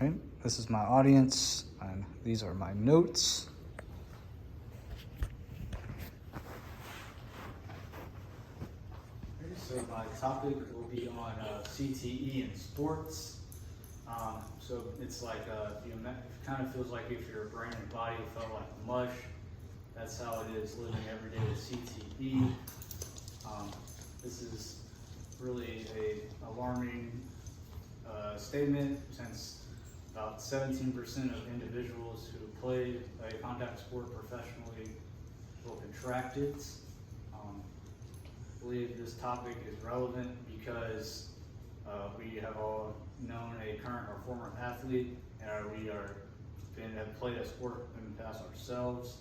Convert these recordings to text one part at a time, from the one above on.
Okay, this is my audience, and these are my notes. So my topic will be on CTE in sports. So it's like it kind of feels like if your brain and body felt like mush. That's how it is living every day with CTE. This is really a alarming statement, since about 17% of individuals who play a contact sport professionally will contract it. I believe this topic is relevant because we have all known a current or former athlete, and have played a sport in the past ourselves.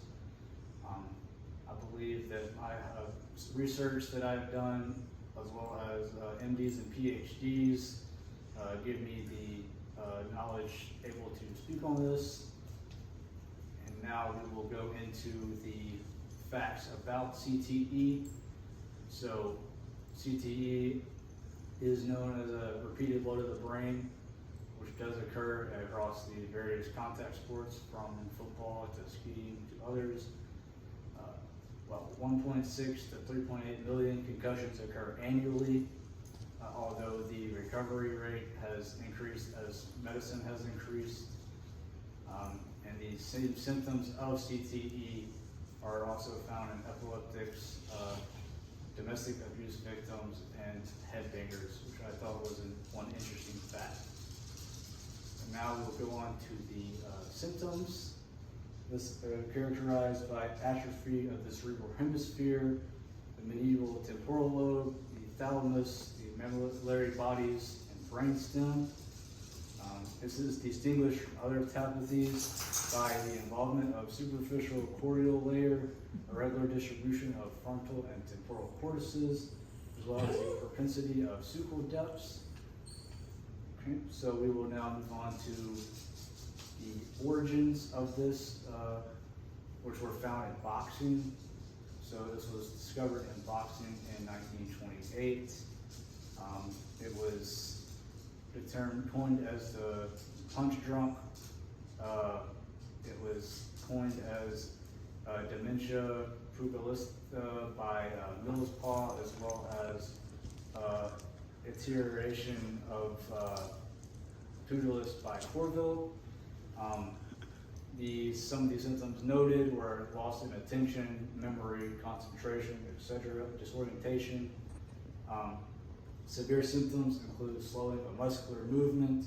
I believe that I have research that I've done, as well as MDs and PhDs, give me the knowledge able to speak on this. And now we will go into the facts about CTE. So CTE is known as a repeated load of the brain, which does occur across the various contact sports, from football to skiing to others. 1.6 to 3.8 million concussions occur annually, although the recovery rate has increased as medicine has increased. And the same symptoms of CTE are also found in epileptics, domestic abuse victims, and headbangers, which I thought was one interesting fact. And now we'll go on to the symptoms. This characterized by atrophy of the cerebral hemisphere, the medial temporal lobe, the thalamus, the mammillary bodies, and brainstem. This is distinguished from other topathies by the involvement of superficial cortical layer, irregular distribution of frontal and temporal cortices, as well as the propensity of sucal depths. Okay, so we will now move on to the origins of this, which were found in boxing. So this was discovered in boxing in 1928. It was coined as the punch drunk. It was coined as dementia pugilista by Millspaugh, as well as iteration of pugilist by Corville. Some of these symptoms noted were loss in attention, memory, concentration, etc., disorientation. Severe symptoms include slowing of muscular movement,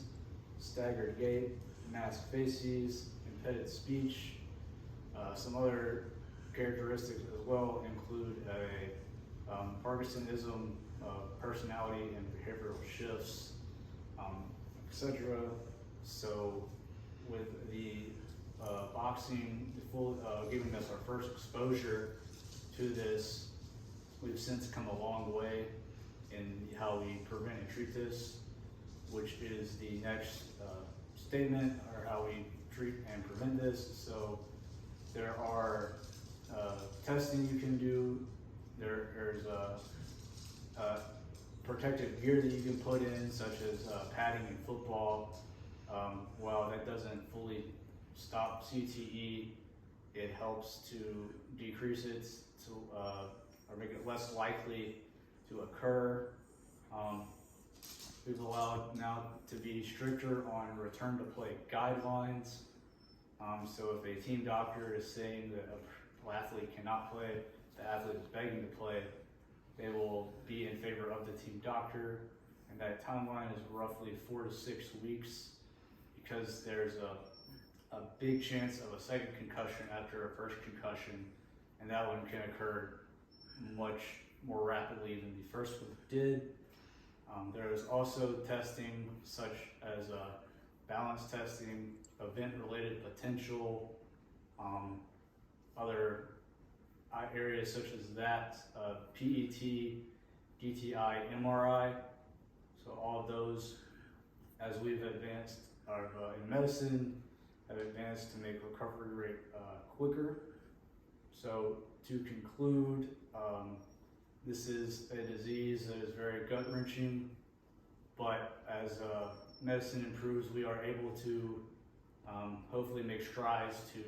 staggered gait, masked faces, impeded speech. Some other characteristics as well include Parkinsonism, personality and behavioral shifts, etc. So with the boxing giving us our first exposure to this, we've since come a long way in how we prevent and treat this, which is the next statement, or how we treat and prevent this. So there are testing you can do. There's protective gear that you can put in, such as padding in football. While that doesn't fully stop CTE, it helps to decrease it or make it less likely to occur. We've allowed now to be stricter on return to play guidelines. So if a team doctor is saying that an athlete cannot play, the athlete is begging to play, they will be in favor of the team doctor, and that timeline is roughly 4 to 6 weeks, because there's a big chance of a second concussion after a first concussion, and that one can occur much more rapidly than the first one did. There is also testing such as balance testing, event-related potential, other areas such as that, PET, DTI, MRI. So all of those, as we've advanced in medicine, have advanced to make recovery rate quicker. So to conclude, this is a disease that is very gut-wrenching, but as medicine improves, we are able to hopefully make strides to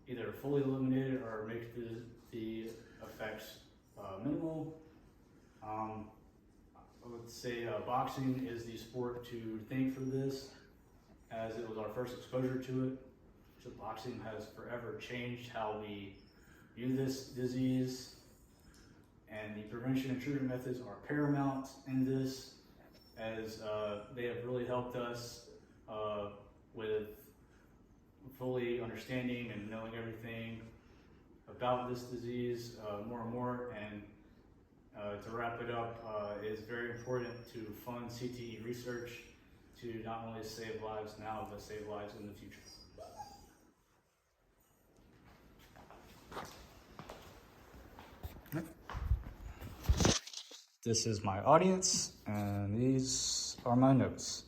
either fully eliminate it or make the effects minimal. I would say boxing is the sport to thank for this, as it was our first exposure to it. So boxing has forever changed how we view this disease, and the prevention and treatment methods are paramount in this, as they have really helped us with fully understanding and knowing everything about this disease more and more. And to wrap it up, it is very important to fund CTE research to not only save lives now, but save lives in the future. This is my audience, and these are my notes.